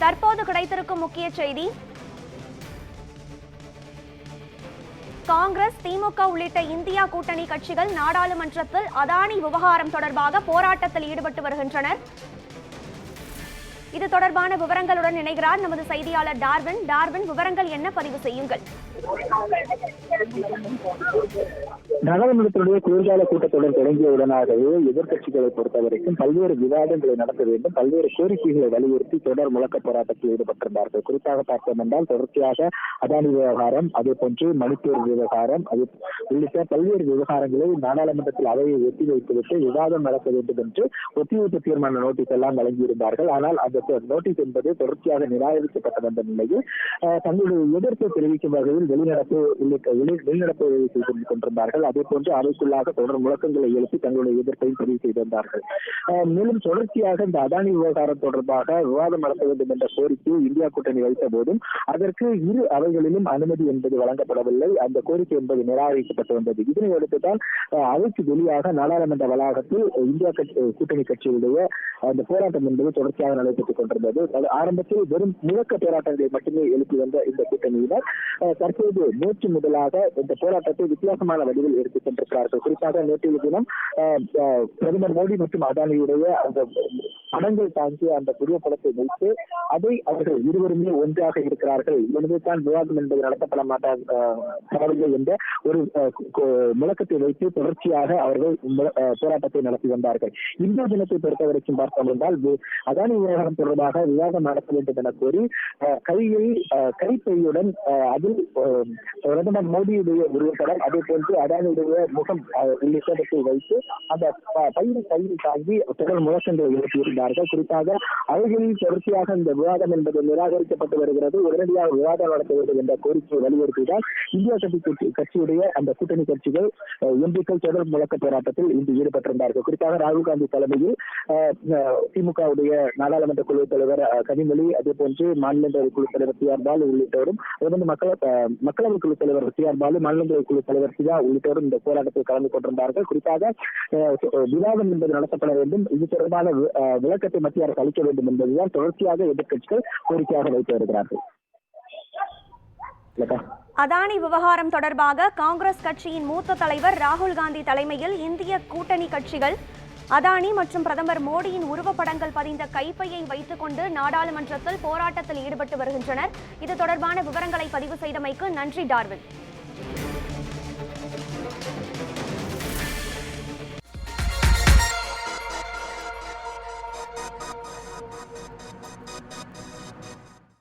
தற்போது கிடைத்திருக்கும் முக்கிய செய்தி, காங்கிரஸ், திமுக உள்ளிட்ட இந்தியா கூட்டணி கட்சிகள் நாடாளுமன்றத்தில் அதானி விவகாரம் தொடர்பாக போராட்டத்தில் ஈடுபட்டு வருகின்றனர். இது தொடர்பான விவரங்களுடன் இணைகிறார் நமது செய்தியாளர் டார்வின். டார்வின், விவரங்கள் என்ன? பதிவு செய்யுங்கள். நாடாளுமன்றத்தினுடைய குளிர்கால கூட்டத்தொடர் தொடங்கியவுடனாகவே எதிர்க்கட்சிகளை பொறுத்தவரைக்கும் பல்வேறு விவாதங்களை நடத்த வேண்டும், பல்வேறு கோரிக்கைகளை வலியுறுத்தி தொடர் முழக்க போராட்டத்தில் ஈடுபட்டிருந்தார்கள். குறிப்பாக பார்த்தோம் என்றால் தொடர்ச்சியாக அதானி விவகாரம், அதே போன்று மணிப்பூர் விவகாரம், அது உள்ளிட்ட பல்வேறு விவகாரங்களை நாடாளுமன்றத்தில் அவையை ஒத்தி வைத்துவிட்டு விவாதம் நடத்த வேண்டும் என்று ஒத்திவைப்பு தீர்மான நோட்டீஸ் எல்லாம் வழங்கியிருந்தார்கள். ஆனால் அந்த நோட்டீஸ் என்பது தொடர்ச்சியாக நிராகரிக்கப்பட்ட வந்த நிலையில் தங்களுடைய எதிர்ப்பை தெரிவிக்கும் வகையில் வெளிநடப்பு செய்து கொண்டிருந்தார்கள். அதே போன்று அவைக்குள்ளாக தொடர் முழக்கங்களை எழுப்பி தங்களுடைய எதிர்ப்பையும் பதிவு செய்திருந்தார்கள். மேலும் தொடர்ச்சியாக இந்த அதானி விவகாரம் தொடர்பாக விவாதம் நடத்த வேண்டும் என்ற கோரிக்கை இந்தியா கூட்டணி வைத்த போதும் அதற்கு இரு அவைகளிலும் அனுமதி என்பது வழங்கப்படவில்லை. அந்த கோரிக்கை என்பது நிராகரிக்கப்பட்டு வந்தது. இதனை அடுத்துதான் அவைக்கு வெளியாக நாடாளுமன்ற வளாகத்தில் இந்தியா கூட்டணி கட்சியுடைய அந்த போராட்டம் என்பது தொடர்ச்சியாக நடைபெற்றுக் கொண்டிருந்தது. அது ஆரம்பத்தில் வெறும் முழக்க போராட்டங்களை மட்டுமே எழுப்பி வந்த இந்த கூட்டணியினர் தற்போது நேற்று முதலாக இந்த போராட்டத்தை வித்தியாசமான வடிவில் எடுத்துக் கொண்டிருக்கிறார்கள். குறிப்பாக நேற்றைய தினம் பிரதமர் மோடி மற்றும் அதானியுடைய அந்த படங்கள் தாங்கிய அந்த புகைப்படத்தை வைத்து அதை அவர்கள் இருவருமே ஒன்றாக இருக்கிறார்கள், எனவே தான் விவாதம் என்பது நடத்தப்பட மாட்டார்கள் என்ற ஒரு முழக்கத்தை வைத்து தொடர்ச்சியாக அவர்கள் போராட்டத்தை நடத்தி வந்தார்கள். இந்த தினத்தை பொறுத்தவரைக்கும் பார்த்தோம் என்றால் அதானி விவகாரம் தொடர்பாக விவாதம் நடத்த வேண்டும் என கோரி கைப்பையுடன் அதில் பிரதமர் மோடியுடைய உருவப்படம், அதே போன்று அதானியுடைய முகம் உள்ளிட்டவற்றை வைத்து அந்த கையில் தாங்கி தொடர் முழக்கங்களை எழுப்பியிருந்தார்கள். குறிப்பாக அவைகளில் தொடர்ச்சியாக இந்த விவாதம் என்பது நிராகரிக்கப்பட்டு வருகிறது, உடனடியாக விவாதம் நடத்த வேண்டும் என்ற கோரிக்கையை வலியுறுத்தினால் இந்தியா கட்சியுடைய அந்த கூட்டணி கட்சிகள் எம்பிக்கள் தொடர் முழக்க போராட்டத்தில் இன்று ஈடுபட்டிருந்தார்கள். குறிப்பாக ராகுல் காந்தி தலைமையில் திமுகவுடைய நாடாளுமன்ற குழு தலைவர் கனிமொழி, அதே போன்று மாநிலங்களவை குழு தலைவர் சி ஆர் பாலு உள்ளிட்டோரும், மக்களவை குழு தலைவர் சி ஆர் பாலு, மாநிலங்களவை குழு தலைவர் சிவா உள்ளிட்டோரும் இந்த போராட்டத்தில் கலந்து கொண்டிருந்தார்கள். குறிப்பாக விவாதம் என்பது நடத்தப்பட வேண்டும், இது தொடர்பான விளக்கத்தை மத்திய அரசு அளிக்க வேண்டும் என்பதுதான் தொடர்ச்சியாக எதிர்க்கட்சிகள் கோரிக்கையாக வைத்து வருகிறார்கள். அதானி விவகாரம் தொடர்பாக காங்கிரஸ் கட்சியின் மூத்த தலைவர் ராகுல் காந்தி தலைமையில் இந்திய கூட்டணி கட்சிகள் அதானி மற்றும் பிரதமர் மோடியின் உருவப்படங்கள் பதிந்த கைப்பையை வைத்துக் கொண்டு நாடாளுமன்றத்தில் போராட்டத்தில் ஈடுபட்டு வருகின்றனர். இது தொடர்பான விவரங்களை பதிவு செய்தமைக்கு நன்றி டார்வின்.